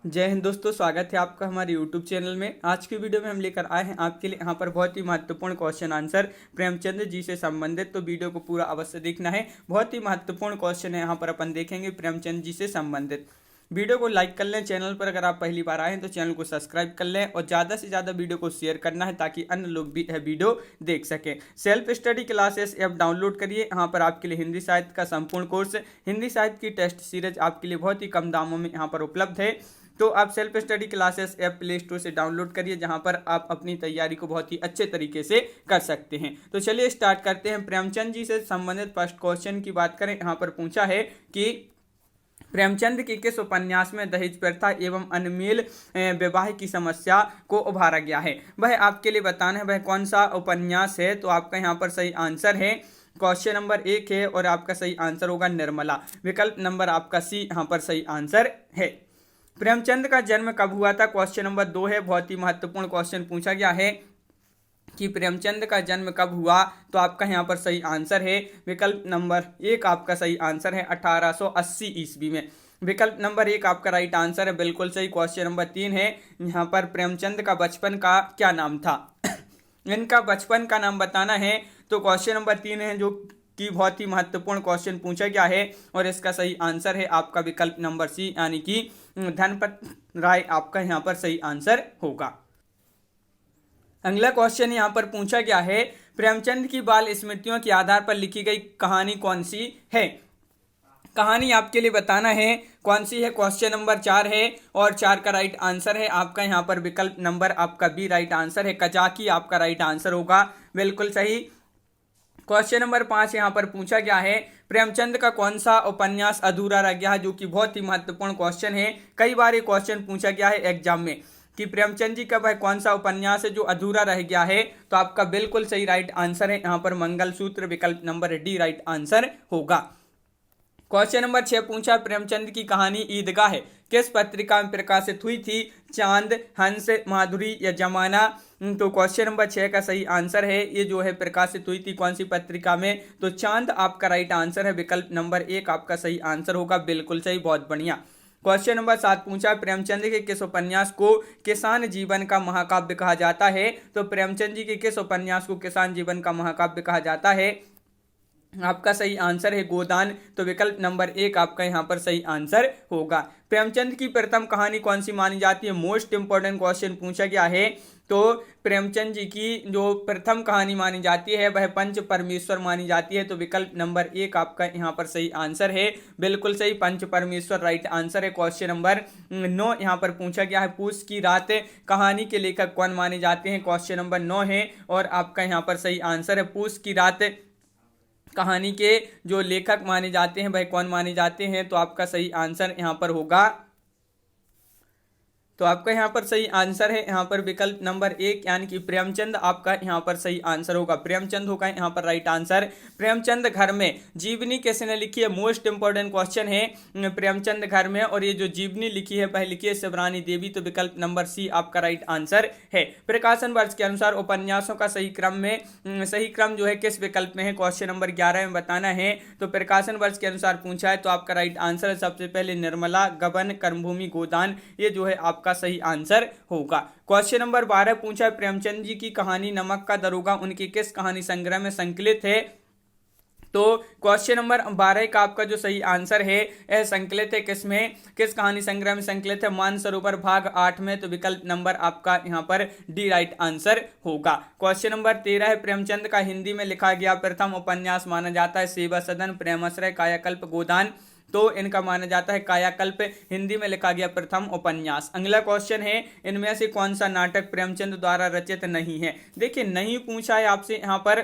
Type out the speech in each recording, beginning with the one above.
जय हिंद दोस्तों, स्वागत है आपका हमारे YouTube चैनल में। आज की वीडियो में हम लेकर आए हैं आपके लिए यहाँ पर बहुत ही महत्वपूर्ण क्वेश्चन आंसर प्रेमचंद जी से संबंधित। तो वीडियो को पूरा अवश्य देखना है, बहुत ही महत्वपूर्ण क्वेश्चन है यहाँ पर अपन देखेंगे प्रेमचंद जी से संबंधित। वीडियो को लाइक कर लें, चैनल पर अगर आप पहली बार आए हैं तो चैनल को सब्सक्राइब कर लें और ज़्यादा से ज़्यादा वीडियो को शेयर करना है ताकि अन्य लोग भी यह वीडियो देख सकें। Self study classes app download करिए, यहाँ पर आपके लिए हिंदी साहित्य का संपूर्ण कोर्स, हिंदी साहित्य की टेस्ट सीरीज आपके लिए बहुत ही कम दामों में यहाँ पर उपलब्ध है। तो आप self study classes app play store से डाउनलोड करिए, जहां पर आप अपनी तैयारी को बहुत ही अच्छे तरीके से कर सकते हैं। तो चलिए स्टार्ट करते हैं। प्रेमचंद जी से संबंधित फर्स्ट क्वेश्चन की बात करें, यहाँ पर पूछा है कि प्रेमचंद के किस उपन्यास में दहेज प्रथा एवं अनमेल विवाह की समस्या को उभारा गया है। वह आपके लिए बताना है वह कौन सा उपन्यास है। तो आपका यहाँ पर सही आंसर है क्वेश्चन नंबर 1 है और आपका सही आंसर होगा निर्मला। विकल्प नंबर आपका सी यहाँ पर सही आंसर है। प्रेमचंद का जन्म कब हुआ था, क्वेश्चन नंबर 2 है। बहुत ही महत्वपूर्ण क्वेश्चन पूछा गया है कि प्रेमचंद का जन्म कब हुआ। तो आपका यहाँ पर सही आंसर है विकल्प नंबर 1 आपका सही आंसर है 1880 ईस्वी में। विकल्प नंबर 1 आपका राइट आंसर है, बिल्कुल सही। क्वेश्चन नंबर 3 है, यहाँ पर प्रेमचंद का बचपन का क्या नाम था। इनका बचपन का नाम बताना है। तो क्वेश्चन नंबर 3 है जो कि बहुत ही महत्वपूर्ण क्वेश्चन पूछा गया है और इसका सही आंसर है आपका विकल्प नंबर सी यानी कि धनपत राय आपका यहाँ पर सही आंसर होगा। अगला क्वेश्चन यहाँ पर पूछा गया है प्रेमचंद की बाल स्मृतियों के आधार पर लिखी गई कहानी कौन सी है। कहानी आपके लिए बताना है कौन सी है। क्वेश्चन नंबर 4 है और 4 का राइट आंसर है आपका यहाँ पर विकल्प नंबर आपका बी राइट आंसर है, कजाकी आपका राइट आंसर होगा, बिल्कुल सही। क्वेश्चन नंबर 5 यहाँ पर पूछा गया है प्रेमचंद का कौन सा उपन्यास अधूरा रह गया है, जो कि बहुत ही महत्वपूर्ण क्वेश्चन है। कई बार ये क्वेश्चन पूछा गया है एग्जाम में कि प्रेमचंद जी का वह कौन सा उपन्यास है जो अधूरा रह गया है। तो आपका बिल्कुल सही राइट आंसर है यहाँ पर मंगलसूत्र, विकल्प नंबर डी राइट आंसर होगा। क्वेश्चन नंबर 6 पूछा प्रेमचंद की कहानी ईदगाह है किस पत्रिका में प्रकाशित हुई थी, चांद, हंस, माधुरी या जमाना। तो क्वेश्चन नंबर 6 का सही आंसर है ये जो है प्रकाशित हुई थी कौन सी पत्रिका में। तो चांद आपका राइट आंसर है, विकल्प नंबर 1 आपका सही आंसर होगा, बिल्कुल सही, बहुत बढ़िया। क्वेश्चन नंबर 7 पूछा प्रेमचंद के किस उपन्यास को किसान जीवन का महाकाव्य कहा जाता है। तो प्रेमचंद जी के किस उपन्यास को किसान जीवन का महाकाव्य कहा जाता है। आपका सही आंसर है गोदान, तो विकल्प नंबर 1 आपका यहाँ पर सही आंसर होगा। प्रेमचंद की प्रथम कहानी कौन सी मानी जाती है, मोस्ट इंपॉर्टेंट क्वेश्चन पूछा गया है। तो प्रेमचंद जी की जो प्रथम कहानी मानी जाती है वह पंच परमेश्वर मानी जाती है, तो विकल्प नंबर 1 आपका यहाँ पर सही आंसर है, बिल्कुल सही, पंच परमेश्वर राइट आंसर है। क्वेश्चन नंबर 9 यहाँ पर पूछा गया है पूस की रात कहानी के लेखक कौन माने जाते हैं। क्वेश्चन नंबर 9 है और आपका यहाँ पर सही आंसर है पूस की रात कहानी के जो लेखक माने जाते हैं वह कौन माने जाते हैं। तो आपका सही आंसर यहाँ पर होगा, तो आपका यहाँ पर सही आंसर है यहाँ पर विकल्प नंबर 1 यानी कि प्रेमचंद आपका यहाँ पर सही आंसर होगा, प्रेमचंद होगा यहाँ पर राइट आंसर। प्रेमचंद घर में जीवनी किसने लिखी है, मोस्ट इंपॉर्टेंट क्वेश्चन है प्रेमचंद घर में, और ये जो जीवनी लिखी है वह लिखी है शिवरानी देवी, तो विकल्प नंबर सी आपका राइट आंसर है। प्रकाशन वर्ष के अनुसार उपन्यासों का सही क्रम जो है किस विकल्प में है, क्वेश्चन नंबर 11 में बताना है। तो प्रकाशन वर्ष के अनुसार पूछा है तो आपका राइट आंसर है सबसे पहले निर्मला, गबन, कर्मभूमि, गोदान, ये जो है आपका सही आंसर होगा। क्वेश्चन नंबर 12 पूछा प्रेमचंद जी की कहानी नमक का दरोगा उनकी किस कहानी संग्रह में संकलित है। तो क्वेश्चन नंबर 12 का आपका जो सही आंसर है यह संकलित है किसमें, किस कहानी संग्रह में संकलित है, मानसरोवर भाग 8 में, तो विकल्प नंबर आपका यहाँ पर डी राइट आंसर होगा। क्वेश्चन नंबर 13 है प्रेमचंद का हिंदी में लिखा गया प्रथम उपन्यास माना जाता है सेवा सदन, प्रेमाश्रय, कायाकल्प, गोदान। तो इनका माना जाता है कायाकल्प हिंदी में लिखा गया प्रथम उपन्यास। अगला क्वेश्चन है इनमें से कौन सा नाटक प्रेमचंद द्वारा रचित नहीं है। देखिए नहीं पूछा है आपसे यहाँ पर,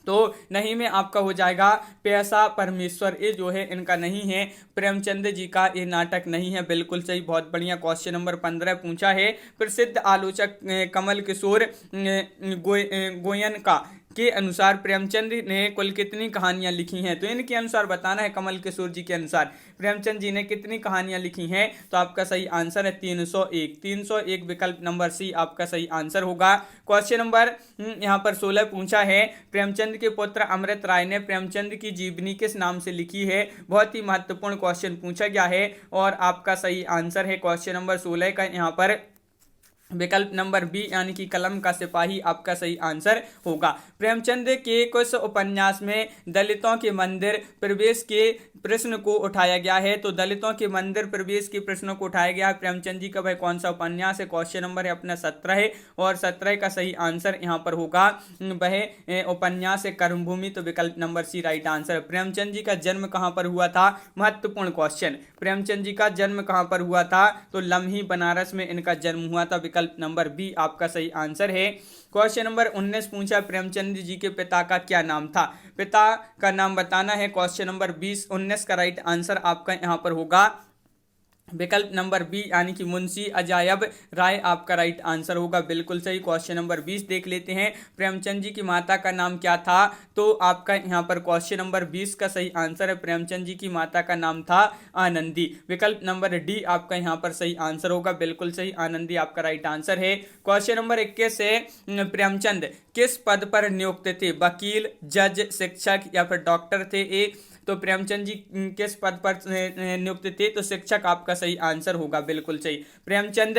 तो नहीं में आपका हो जाएगा पैसा परमेश्वर, ये जो है इनका नहीं है, प्रेमचंद जी का ये नाटक नहीं है, बिल्कुल सही, बहुत बढ़िया। क्वेश्चन नंबर 15 पूछा है प्रसिद्ध आलोचक कमल किशोर गोयन का के अनुसार प्रेमचंद ने कुल कितनी कहानियां लिखी हैं? तो इनके अनुसार बताना है। कमल किशोर जी के अनुसार प्रेमचंद जी ने कितनी कहानियां लिखी हैं? तो आपका सही आंसर है 301। 301 विकल्प नंबर सी आपका सही आंसर होगा। क्वेश्चन नंबर यहाँ पर 16 पूछा है, प्रेमचंद के पुत्र अमृत राय ने प्रेमचंद की जीवनी किस नाम से लिखी है? बहुत ही महत्वपूर्ण क्वेश्चन पूछा गया है और आपका सही आंसर है क्वेश्चन नंबर 16 का यहाँ पर विकल्प नंबर बी यानी कि कलम का सिपाही आपका सही आंसर होगा। प्रेमचंद के कुछ उपन्यास में दलितों के मंदिर प्रवेश के प्रश्न को उठाया गया है। तो दलितों के मंदिर प्रवेश के प्रश्नों को उठाया गया है प्रेमचंद जी का भाई कौन सा उपन्यास है? क्वेश्चन नंबर है अपना 17 है और 17 का सही आंसर यहाँ पर होगा वह उपन्यास है कर्मभूमि। तो विकल्प number C right answer. Premchand ji का जन्म कहाँ पर हुआ था? महत्वपूर्ण क्वेश्चन। प्रेमचंद जी का जन्म कहाँ पर हुआ था? तो लम्ही बनारस में इनका जन्म हुआ था। विकल्प नंबर बी आपका सही आंसर है। क्वेश्चन नंबर 19 पूछा, प्रेमचंद जी के पिता का क्या नाम था? पिता का नाम बताना है। क्वेश्चन नंबर 19 का राइट आंसर आपका यहां पर होगा विकल्प नंबर बी यानी कि मुंशी अजायब राय आपका राइट आंसर होगा। बिल्कुल सही। क्वेश्चन नंबर 20 देख लेते हैं, प्रेमचंद जी की माता का नाम क्या था? तो आपका यहां पर क्वेश्चन नंबर 20 का सही आंसर है प्रेमचंद जी की माता का नाम था आनंदी। विकल्प नंबर डी आपका यहां पर सही आंसर होगा। बिल्कुल सही, आनंदी आपका राइट आंसर है। क्वेश्चन नंबर 21 से, प्रेमचंद किस पद पर नियुक्त थे? वकील, जज, शिक्षक या फिर डॉक्टर थे? तो प्रेमचंद जी किस पद पर नियुक्त थे? तो शिक्षक आपका सही आंसर होगा। बिल्कुल सही। प्रेमचंद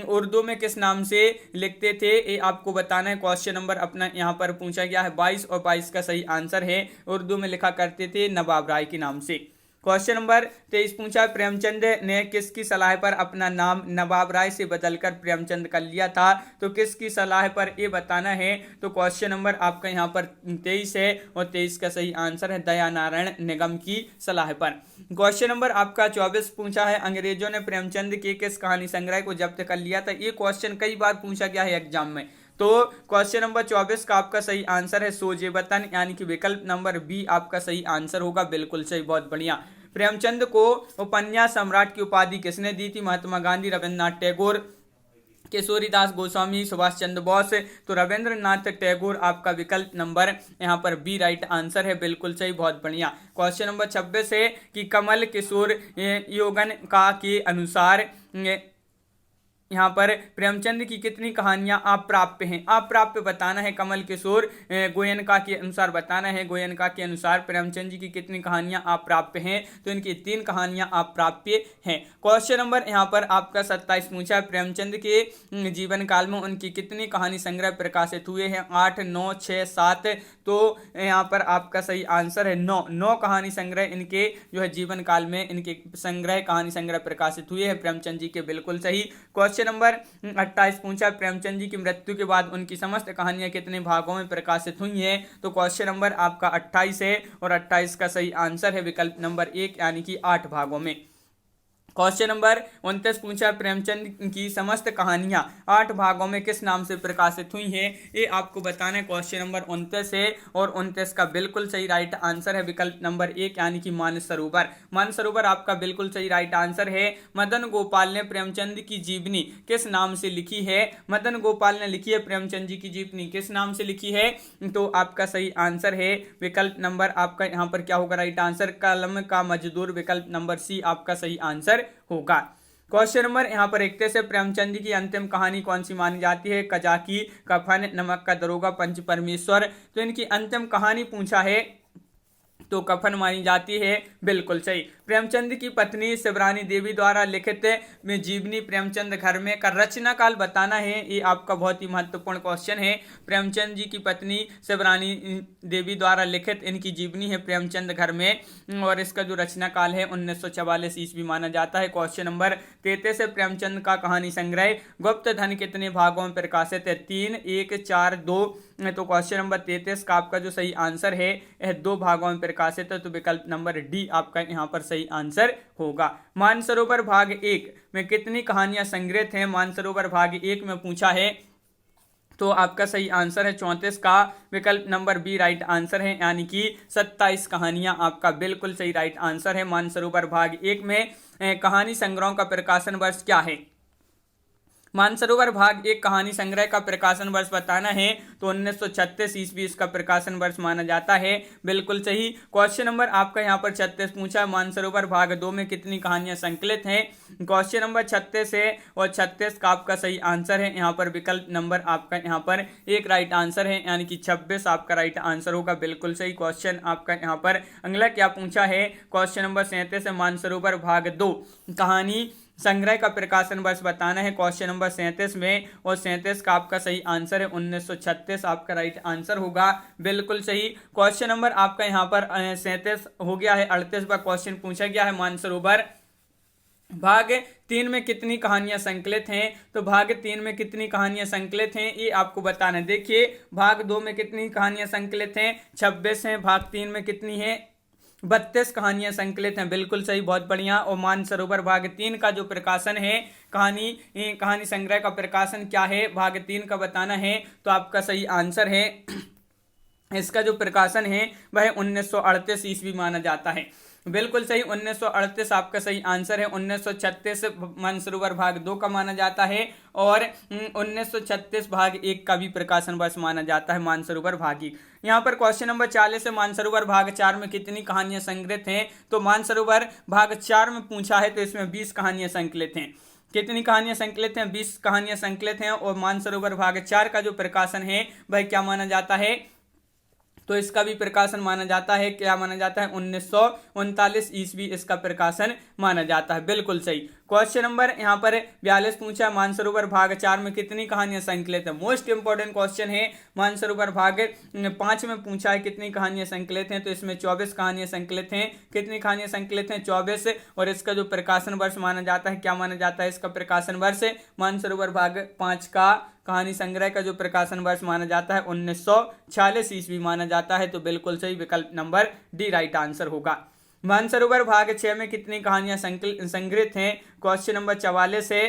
उर्दू में किस नाम से लिखते थे? ये आपको बताना है। क्वेश्चन नंबर अपना यहाँ पर पूछा गया है 22 और 22 का सही आंसर है उर्दू में लिखा करते थे नवाब राय के नाम से। क्वेश्चन नंबर 23 पूछा, प्रेमचंद ने किसकी सलाह पर अपना नाम नवाब राय से बदलकर प्रेमचंद कर लिया था? तो किसकी सलाह पर ये बताना है। तो क्वेश्चन नंबर आपका यहाँ पर 23 है और 23 का सही आंसर है दया नारायण निगम की सलाह पर। क्वेश्चन नंबर आपका 24 पूछा है, अंग्रेजों ने प्रेमचंद के किस कहानी संग्रह को जब्त कर लिया था? ये क्वेश्चन कई बार पूछा गया है एग्जाम में। तो क्वेश्चन नंबर 24 का आपका सही आंसर है सोजे वतन यानी कि विकल्प नंबर बी आपका सही आंसर होगा। बिल्कुल सही, बहुत बढ़िया। प्रेमचंद को उपन्यास सम्राट की उपाधि किसने दी थी? महात्मा गांधी, रविन्द्रनाथ टैगोर, किशोरीदास गोस्वामी, सुभाष चंद्र बोस। तो रविंद्रनाथ टैगोर आपका विकल्प नंबर यहाँ पर बी राइट आंसर है। बिल्कुल सही, बहुत बढ़िया। क्वेश्चन नंबर 26 है कि कमल किशोर योगन का के अनुसार यहाँ पर प्रेमचंद की कितनी कहानियां अप्राप्य हैं? अप्राप्य बताना है। कमल किशोर गोयनका के अनुसार बताना है। गोयनका के अनुसार प्रेमचंद जी की कितनी कहानियां अप्राप्य हैं? तो इनकी 3 कहानियां अप्राप्य हैं। क्वेश्चन नंबर यहाँ पर आपका 27 पूछा है, प्रेमचंद के जीवन काल में उनकी कितनी कहानी संग्रह प्रकाशित हुए हैं? 8, 9, 6, 7। तो यहाँ पर आपका सही आंसर है 9 कहानी संग्रह इनके जो है जीवन काल में इनके संग्रह कहानी संग्रह प्रकाशित हुए हैं प्रेमचंद जी के। बिल्कुल सही। क्वेश्चन नंबर 28 पूछा, प्रेमचंद जी की मृत्यु के बाद उनकी समस्त कहानियां कितने भागों में प्रकाशित हुई हैं? तो क्वेश्चन नंबर आपका 28 है और 28 का सही आंसर है विकल्प नंबर 1 यानी कि 8 भागों में। क्वेश्चन नंबर 29 पूछा, प्रेमचंद की समस्त कहानियां 8 भागों में किस नाम से प्रकाशित हुई हैं? ये आपको बताना है। क्वेश्चन नंबर 29 है और 29 का बिल्कुल सही राइट आंसर है विकल्प नंबर 1 यानी कि मानसरोवर। मानसरोवर आपका बिल्कुल सही राइट आंसर है। मदन गोपाल ने प्रेमचंद की जीवनी किस नाम से लिखी है? मदन गोपाल ने लिखी है प्रेमचंद जी की जीवनी किस नाम से लिखी है? तो आपका सही आंसर है विकल्प नंबर आपका यहाँ पर क्या होगा राइट आंसर? कलम का मजदूर। विकल्प नंबर सी आपका सही आंसर होगा। क्वेश्चन नंबर यहाँ पर 31 से, प्रेमचंद जी की अंतिम कहानी कौन सी मानी जाती है? कजाकी, कफन, नमक का दरोगा, पंच परमेश्वर। तो इनकी अंतिम कहानी पूछा है तो कफन मानी जाती है। बिल्कुल सही। प्रेमचंद की पत्नी शिवरानी देवी द्वारा लिखित में जीवनी प्रेमचंद घर में का रचना काल बताना है। ये आपका बहुत ही महत्वपूर्ण क्वेश्चन है। प्रेमचंद जी की पत्नी शिवरानी देवी द्वारा लिखित इनकी जीवनी है प्रेमचंद घर में और इसका जो रचना काल है 1944 ईस्वी माना जाता है। क्वेश्चन नंबर 33 से, प्रेमचंद का कहानी संग्रह गुप्त धन कितने भागों में प्रकाशित है? 3, 1, 4, 2। तो क्वेश्चन नंबर 33 का आपका जो सही आंसर है यह 2 भागों में प्रकाशित है। तो विकल्प नंबर डी आपका यहाँ पर सही आंसर होगा। मानसरोवर भाग 1 में कितनी कहानियां संग्रहित हैं? मानसरोवर भाग 1 में पूछा है तो आपका सही आंसर है 34 का। विकल्प नंबर बी राइट आंसर है यानी कि 27 कहानियां आपका बिल्कुल सही राइट आंसर है। मानसरोवर भाग 1 में कहानी संग्रहों का प्रकाशन वर्ष क्या है? मानसरोवर भाग एक कहानी संग्रह का प्रकाशन वर्ष बताना है तो 1936 ईस्वी इसका प्रकाशन वर्ष माना जाता है। बिल्कुल सही। क्वेश्चन नंबर आपका यहाँ पर 36 पूछा, मानसरोवर भाग 2 में कितनी कहानियां संकलित हैं। क्वेश्चन नंबर 36 है और 36 का आपका सही आंसर है यहाँ पर विकल्प नंबर आपका यहाँ पर एक राइट आंसर है, यानी कि 26 आपका राइट आंसर होगा। बिल्कुल सही। क्वेश्चन आपका यहाँ पर अगला क्या पूछा है, क्वेश्चन नंबर 37 है, मानसरोवर भाग 2 कहानी संग्रह का प्रकाशन वर्ष बताना है क्वेश्चन नंबर 37 में, और 37 का आपका सही आंसर है 1936 आपका राइट आंसर होगा। बिल्कुल सही। क्वेश्चन नंबर आपका यहाँ पर 37 हो गया है। 38वां क्वेश्चन पूछा गया है, मानसरोवर भाग 3 में कितनी कहानियां संकलित हैं। तो भाग 3 में कितनी कहानियां संकलित हैं ये आपको बताना है। देखिए भाग 2 में कितनी कहानियां संकलित हैं, 26 हैं। भाग 3 में कितनी है, 32 कहानियां संकलित हैं। बिल्कुल सही, बहुत बढ़िया। और मानसरोवर भाग 3 का जो प्रकाशन है, कहानी संग्रह का प्रकाशन क्या है भाग 3 का बताना है, तो आपका सही आंसर है इसका जो प्रकाशन है वह 1938 ईस्वी माना जाता है। बिल्कुल सही, 1938 आपका सही आंसर है। 1936 मानसरोवर भाग 2 का माना जाता है और 1936 भाग 1 का भी प्रकाशन वर्ष माना जाता है मानसरोवर भाग 1। यहाँ पर क्वेश्चन नंबर 40 है, मानसरोवर भाग 4 में कितनी कहानियां संग्रहित हैं। तो मानसरोवर भाग 4 में पूछा है तो इसमें 20 कहानियां संकलित हैं। कितनी कहानियां संकलित हैं, 20 कहानियां संकलित हैं। और मानसरोवर भाग 4 का जो प्रकाशन है वह क्या माना जाता है, तो इसका भी प्रकाशन माना जाता है, क्या माना जाता है, 1939 ईस्वी इसका प्रकाशन माना जाता है। बिल्कुल सही। क्वेश्चन नंबर यहाँ पर 42 पूछा, मानसरोवर भाग 4 में कितनी कहानियां संकलित है। मोस्ट इंपोर्टेंट क्वेश्चन है। मानसरोवर भाग 5 में पूछा है कितनी कहानियां संकलित हैं, तो इसमें 24 कहानियां संकलित हैं। कितनी कहानियां संकलित हैं, 24। और इसका जो प्रकाशन वर्ष माना जाता है, क्या माना जाता है इसका प्रकाशन वर्ष, मानसरोवर भाग 5 का कहानी संग्रह का जो प्रकाशन वर्ष माना जाता है 1946 ईस्वी माना जाता है। तो बिल्कुल सही, विकल्प नंबर डी राइट आंसर होगा। मानसरोवर भाग 6 में कितनी कहानियां संग्रहित हैं। क्वेश्चन नंबर 44 है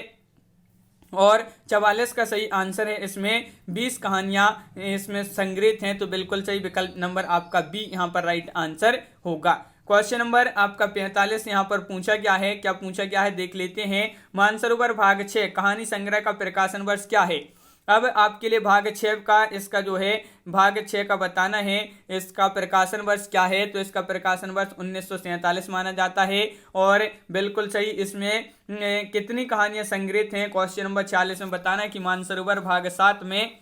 और 44 का सही आंसर है, इसमें 20 कहानियां इसमें संग्रहित हैं। तो बिल्कुल सही, विकल्प नंबर आपका बी यहाँ पर राइट आंसर होगा। क्वेश्चन नंबर आपका 45 यहाँ पर पूछा गया है, क्या पूछा गया है देख लेते हैं। मानसरोवर भाग 6 कहानी संग्रह का प्रकाशन वर्ष क्या है। अब आपके लिए भाग 6 का इसका जो है भाग 6 का बताना है, इसका प्रकाशन वर्ष क्या है। तो इसका प्रकाशन वर्ष 1947 माना जाता है। और बिल्कुल सही, इसमें कितनी कहानियां संग्रहित हैं, क्वेश्चन नंबर 40 में बताना है कि मानसरोवर भाग 7 में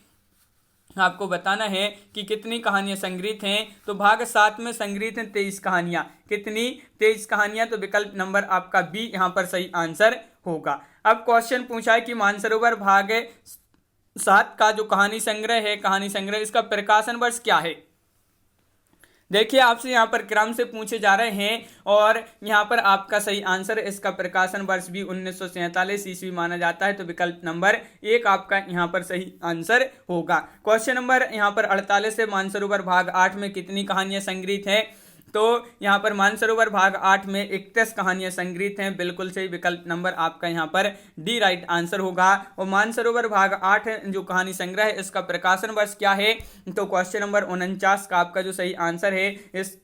आपको बताना है कि कितनी कहानियां संग्रहित हैं। तो भाग 7 में संग्रहित हैं 23 कहानियां। कितनी, 23 कहानियां। तो विकल्प नंबर आपका बी यहाँ पर सही आंसर होगा। अब क्वेश्चन पूछा है कि मानसरोवर भाग 7 का जो कहानी संग्रह है, कहानी संग्रह इसका प्रकाशन वर्ष क्या है। देखिए आपसे यहाँ पर क्रम से पूछे जा रहे हैं और यहाँ पर आपका सही आंसर, इसका प्रकाशन वर्ष भी 1947 ईस्वी माना जाता है। तो विकल्प नंबर 1 आपका यहाँ पर सही आंसर होगा। क्वेश्चन नंबर यहाँ पर 48 है, मानसरोवर भाग 8 में कितनी कहानियां संग्रहित हैं। तो यहाँ पर मानसरोवर भाग 8 में 31 कहानियां संग्रहित हैं। बिल्कुल सही, विकल्प नंबर आपका यहाँ पर डी राइट आंसर होगा। और मानसरोवर भाग 8 जो कहानी संग्रह है इसका प्रकाशन वर्ष क्या है। तो क्वेश्चन नंबर 49 का आपका जो सही आंसर है, इस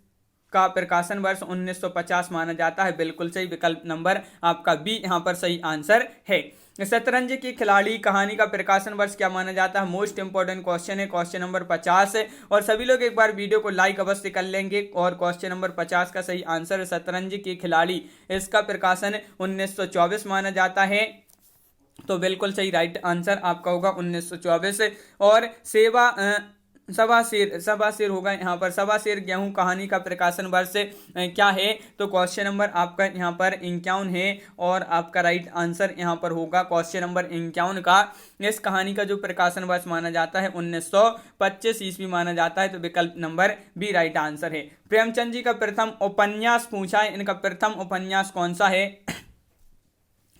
का प्रकाशन वर्ष 1950 माना जाता है। बिल्कुल सही, विकल्प नंबर आपका बी यहाँ पर सही आंसर है। शतरंज की खिलाड़ी कहानी का प्रकाशन वर्ष क्या माना जाता है। मोस्ट इंपोर्टेंट क्वेश्चन है, क्वेश्चन नंबर 50 है। और सभी लोग एक बार वीडियो को लाइक अवश्य कर लेंगे। और क्वेश्चन नंबर 50 का सही आंसर है शतरंज की खिलाड़ी, इसका प्रकाशन 1924 माना जाता है। तो बिल्कुल सही राइट आंसर आपका होगा 1924। और सवा शेर होगा यहाँ पर। सवा शेर गेहूं कहानी का प्रकाशन वर्ष क्या है। तो क्वेश्चन नंबर आपका यहाँ पर 51 है और आपका राइट आंसर यहाँ पर होगा क्वेश्चन नंबर 51 का। इस कहानी का जो प्रकाशन वर्ष माना जाता है 1925 ईस्वी माना जाता है। तो विकल्प नंबर बी राइट आंसर है। प्रेमचंद जी का प्रथम उपन्यास पूछा है, इनका प्रथम उपन्यास कौन सा है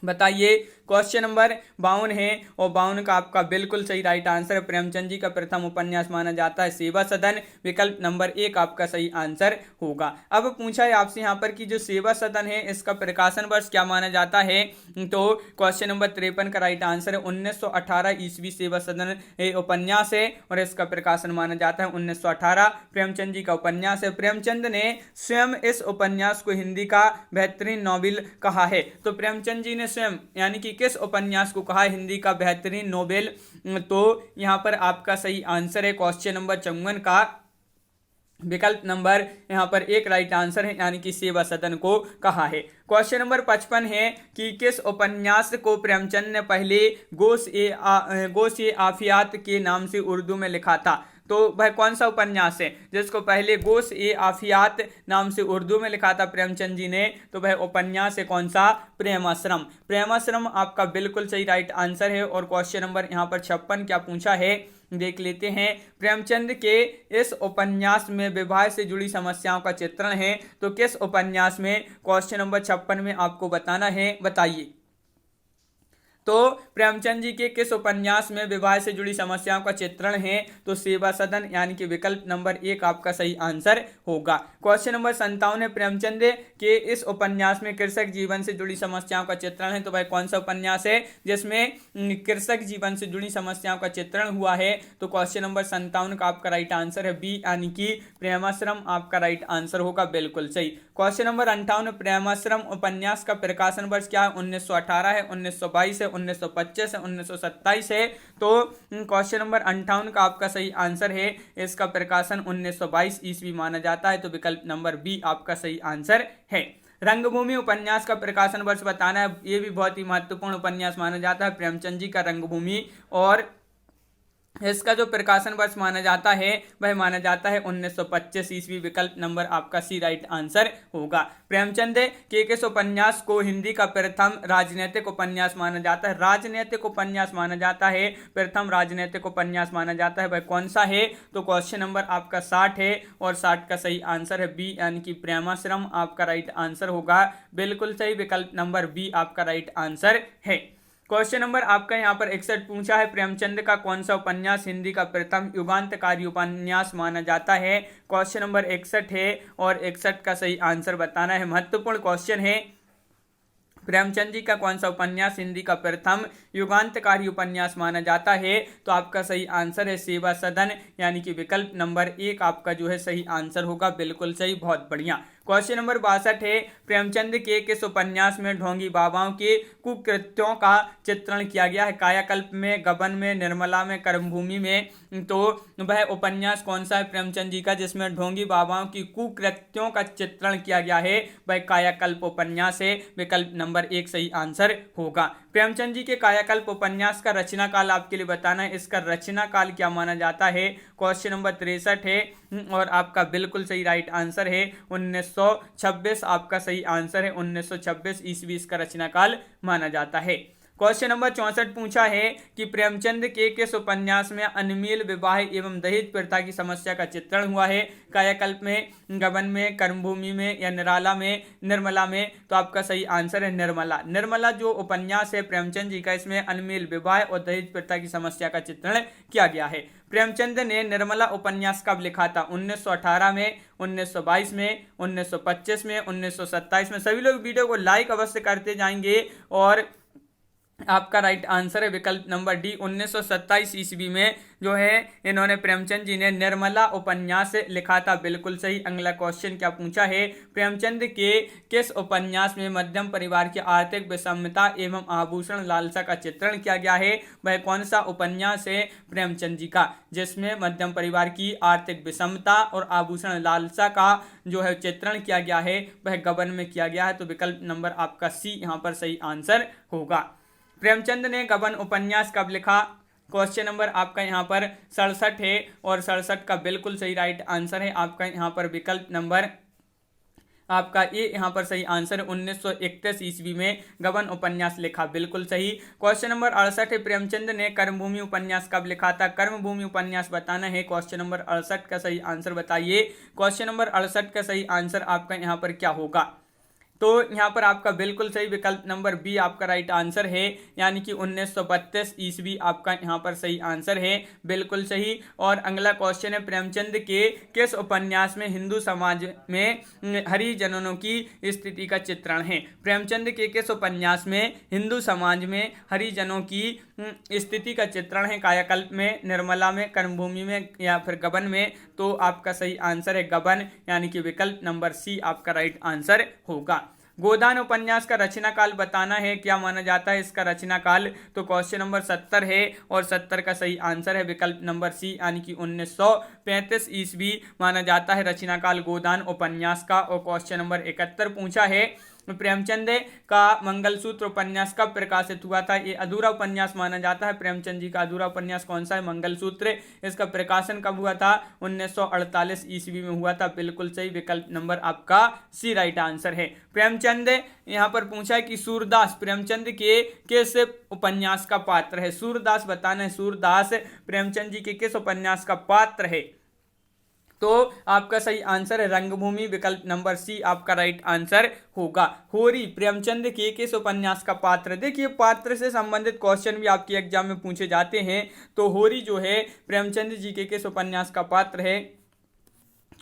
बताइए। क्वेश्चन नंबर 52 है और 52 का आपका बिल्कुल सही राइट आंसर है। प्रेमचंद जी का प्रथम उपन्यास माना जाता है सेवा सदन। विकल्प नंबर 1 आपका सही आंसर होगा। अब पूछा है आपसे यहाँ पर कि जो सेवा सदन है इसका प्रकाशन वर्ष क्या माना जाता है। तो क्वेश्चन नंबर 53 का राइट आंसर है 1918 ईस्वी सेवा सदन उपन्यास है और इसका प्रकाशन माना जाता है 1918। प्रेमचंद जी का उपन्यास है। प्रेमचंद ने स्वयं इस उपन्यास को हिंदी का बेहतरीन नॉवेल कहा है। तो प्रेमचंद जी ने स्वयं यानी कि किस उपन्यास को कहा हिंदी का बेहतरीन नोबेल? तो यहाँ पर आपका सही आंसर है क्वेश्चन नंबर 54 का विकल्प नंबर यहाँ पर एक राइट आंसर है, यानी कि सेवा सदन को कहा है। क्वेश्चन नंबर 55 है कि किस उपन्यास को प्रेमचंद ने पहले गोश ए आफियात के नाम से उर्दू में लिखा था? तो वह कौन सा उपन्यास है जिसको पहले गोश ए आफियात नाम से उर्दू में लिखा था प्रेमचंद जी ने? तो वह उपन्यास है कौन सा? प्रेमाश्रम। प्रेमाश्रम आपका बिल्कुल सही राइट आंसर है। और क्वेश्चन नंबर यहाँ पर 56 क्या पूछा है देख लेते हैं। प्रेमचंद के इस उपन्यास में विवाह से जुड़ी समस्याओं का चित्रण है, तो किस उपन्यास में? क्वेश्चन नंबर 56 में आपको बताना है, बताइए। तो प्रेमचंद जी के किस उपन्यास में विवाह से जुड़ी समस्याओं का चित्रण है? तो सेवा सदन यानी कि विकल्प नंबर 1 आपका सही आंसर होगा। क्वेश्चन नंबर 57 है प्रेमचंद के इस उपन्यास में कृषक जीवन से जुड़ी समस्याओं का चित्रण है, तो वह कौन सा उपन्यास है जिसमें कृषक जीवन से जुड़ी समस्याओं का चित्रण हुआ है? तो क्वेश्चन नंबर 57 का आपका राइट आंसर है बी यानी कि प्रेमाश्रम आपका राइट आंसर होगा, बिल्कुल सही। क्वेश्चन नंबर 58 प्रेमाश्रम उपन्यास का प्रकाशन वर्ष क्या है? 1918 है, 1922 है, 1925 है, 1927 है। तो क्वेश्चन नंबर 58 का आपका सही आंसर है, इसका प्रकाशन 1922 ईस्वी माना जाता है, तो विकल्प नंबर बी आपका सही आंसर है। रंगभूमि उपन्यास का प्रकाशन वर्ष बताना है, ये भी बहुत ही महत्वपूर्ण उपन्यास माना जाता है प्रेमचंद जी का रंगभूमि, और इसका जो प्रकाशन वर्ष माना जाता है वह माना जाता है 1925 ईस्वी, विकल्प नंबर आपका सी राइट आंसर होगा। प्रेमचंद के किस उपन्यास को हिंदी का प्रथम राजनीतिक उपन्यास माना जाता है? राजनीतिक उपन्यास माना जाता है, प्रथम राजनीतिक उपन्यास माना जाता है, वह कौन सा है? तो क्वेश्चन नंबर आपका 60 है और 60 का सही आंसर है बी यानी कि प्रेमाश्रम आपका राइट आंसर होगा, बिल्कुल सही, विकल्प नंबर बी आपका राइट आंसर है। क्वेश्चन नंबर आपका यहाँ पर 61 पूछा है प्रेमचंद का कौन सा उपन्यास हिंदी का प्रथम युगांतकारी उपन्यास माना जाता है? क्वेश्चन नंबर 61 है और 61 का सही आंसर बताना है, महत्वपूर्ण क्वेश्चन है। प्रेमचंद जी का कौन सा उपन्यास हिंदी का प्रथम युगांतकारी उपन्यास माना जाता है? तो आपका सही आंसर है सेवा सदन यानी कि विकल्प नंबर 1 आपका जो है सही आंसर होगा, बिल्कुल सही, बहुत बढ़िया। क्वेश्चन नंबर 62 है प्रेमचंद के किस उपन्यास में ढोंगी बाबाओं के कुकृत्यों का चित्रण किया गया है? कायाकल्प में, गबन में, निर्मला में, कर्मभूमि में? तो वह उपन्यास कौन सा है प्रेमचंद जी का जिसमें ढोंगी बाबाओं की कुकृत्यों का चित्रण किया गया है? वह कायाकल्प उपन्यास है, विकल्प नंबर 1 सही आंसर होगा। प्रेमचंद जी के कायाकल्प उपन्यास का रचना काल आपके लिए बताना है, इसका रचना काल क्या माना जाता है? क्वेश्चन नंबर 63 है और आपका बिल्कुल सही राइट आंसर है 1926 आपका सही आंसर है, 1926 ईस्वी इसका रचना काल माना जाता है। क्वेश्चन नंबर 64 पूछा है कि प्रेमचंद के किस उपन्यास में अनियमित विवाह एवं दहेज प्रथा की समस्या का चित्रण हुआ है? कायाकल्प में, गबन में, कर्मभूमि में या निर्मला में? तो आपका सही आंसर है निर्मला। निर्मला जो उपन्यास है प्रेमचंद जी का, इसमें अनियमित विवाह और दहेज प्रथा की समस्या का चित्रण किया गया है। प्रेमचंद ने निर्मला उपन्यास कब लिखा था? 1918 में, 1922 में, 1925 में, 1927 में? सभी लोग वीडियो को लाइक अवश्य करते जाएंगे और आपका राइट आंसर है विकल्प नंबर डी 1927 ईस्वी में जो है इन्होंने प्रेमचंद जी ने निर्मला उपन्यास लिखा था, बिल्कुल सही। अगला क्वेश्चन क्या पूछा है? प्रेमचंद के किस उपन्यास में मध्यम परिवार की आर्थिक विषमता एवं आभूषण लालसा का चित्रण किया गया है? वह कौन सा उपन्यास है प्रेमचंद जी का जिसमें मध्यम परिवार की आर्थिक विषमता और आभूषण लालसा का जो है चित्रण किया गया है? वह गबन में किया गया है, तो विकल्प नंबर आपका सी यहाँ पर सही आंसर होगा। प्रेमचंद ने गबन उपन्यास कब लिखा? क्वेश्चन नंबर आपका यहाँ पर 67 है और 67 का बिल्कुल सही राइट आंसर है आपका यहाँ पर विकल्प नंबर आपका ये यहाँ पर सही आंसर 1931 ईस्वी में गबन उपन्यास लिखा, बिल्कुल सही। क्वेश्चन नंबर 68 है प्रेमचंद ने कर्मभूमि उपन्यास कब लिखा था? कर्मभूमि उपन्यास बताना है, क्वेश्चन नंबर 68 का सही आंसर बताइए। क्वेश्चन नंबर 68 का सही आंसर आपका यहाँ पर क्या होगा? तो यहाँ पर आपका बिल्कुल सही विकल्प नंबर बी आपका राइट आंसर है, यानी कि 1932 ईस्वी आपका यहाँ पर सही आंसर है, बिल्कुल सही। और अगला क्वेश्चन है प्रेमचंद के किस उपन्यास में हिंदू समाज में हरिजनों की स्थिति का चित्रण है? प्रेमचंद के किस उपन्यास में हिंदू समाज में हरिजनों की स्थिति का चित्रण है? कायाकल्प में, निर्मला में, कर्मभूमि में या फिर गबन में? तो आपका सही आंसर है गबन, यानी कि विकल्प नंबर सी आपका राइट आंसर होगा। गोदान उपन्यास का रचना काल बताना है, क्या माना जाता है इसका रचना काल? तो क्वेश्चन नंबर 70 है और 70 का सही आंसर है विकल्प नंबर सी, यानी कि 1935 ईस्वी माना जाता है रचना काल गोदान उपन्यास का। और क्वेश्चन नंबर 71 पूछा है, प्रेमचंद का मंगलसूत्र उपन्यास कब प्रकाशित हुआ था? ये अधूरा उपन्यास माना जाता है। प्रेमचंद जी का अधूरा उपन्यास कौन सा है? मंगलसूत्र। इसका प्रकाशन कब हुआ था? 1948 ईस्वी में हुआ था। बिल्कुल सही, विकल्प नंबर आपका सी राइट आंसर है। प्रेमचंद यहाँ पर पूछा है कि सूरदास प्रेमचंद के किस उपन्यास का पात्र है? सूरदास बताना है, सूरदास प्रेमचंद जी के किस उपन्यास का पात्र है? तो आपका सही आंसर है रंगभूमि, विकल्प नंबर सी आपका राइट आंसर होगा। होरी प्रेमचंद के किस उपन्यास का पात्र? देखिए, पात्र से संबंधित क्वेश्चन भी आपके एग्जाम में पूछे जाते हैं। तो होरी जो है प्रेमचंद जी के किस उपन्यास का पात्र है?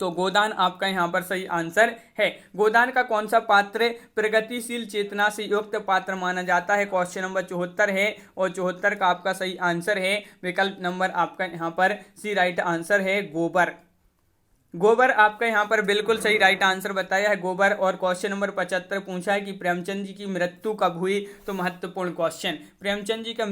तो गोदान आपका यहाँ पर सही आंसर है। गोदान का कौन सा पात्र प्रगतिशील चेतना से युक्त पात्र माना जाता है? क्वेश्चन नंबर 74 है और 74 का आपका सही आंसर है विकल्प नंबर आपका यहाँ पर सी राइट आंसर है गोबर। गोबर आपका यहाँ पर बिल्कुल सही राइट आंसर बताया है, गोबर। और क्वेश्चन नंबर 75 पूछा है कि प्रेमचंद जी की मृत्यु कब हुई? तो महत्वपूर्ण क्वेश्चन, प्रेमचंद जी का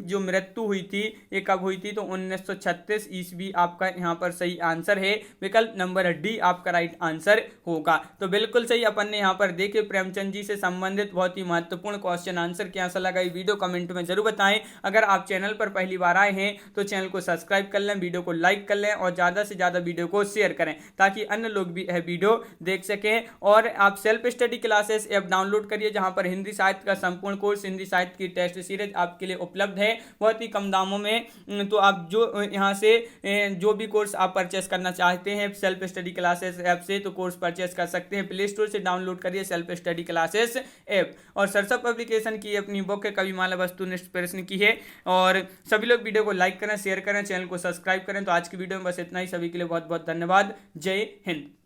जो मृत्यु हुई थी ये कब हुई थी? तो 1936 ईस्वी आपका यहाँ पर सही आंसर है, विकल्प नंबर डी आपका राइट आंसर होगा। तो बिल्कुल सही अपन ने यहाँ पर देखे प्रेमचंद जी से संबंधित बहुत ही महत्वपूर्ण क्वेश्चन आंसर। कैसा लगा ये वीडियो कमेंट में जरूर बताएं। अगर आप चैनल पर पहली बार आए हैं तो चैनल को सब्सक्राइब कर लें, वीडियो को लाइक कर लें और ज़्यादा से ज़्यादा वीडियो को शेयर करें ताकि अन्य लोग भी यह वीडियो देख सकें। और आप self study classes app download करिए जहां पर हिंदी साहित्य का संपूर्ण कोर्स, हिंदी साहित्य की टेस्ट सीरीज आपके लिए उपलब्ध है बहुत ही कम दामों में। तो आप जो यहां से जो भी कोर्स आप परचेस करना चाहते हैं सेल्फ स्टडी क्लासेस ऐप से तो कोर्स परचेस कर सकते हैं। प्ले स्टोर से डाउनलोड करिए सेल्फ स्टडी क्लासेस ऐप। और सरसप पब्लिकेशन की अपनी बुक है कविमाला वस्तुनिष्ठ प्रश्न की है। और सभी लोग वीडियो को लाइक करें, शेयर करें, चैनल को सब्सक्राइब करें। तो आज की वीडियो में बस इतना ही। सभी के लिए बहुत बहुत धन्यवाद। जय हिंद।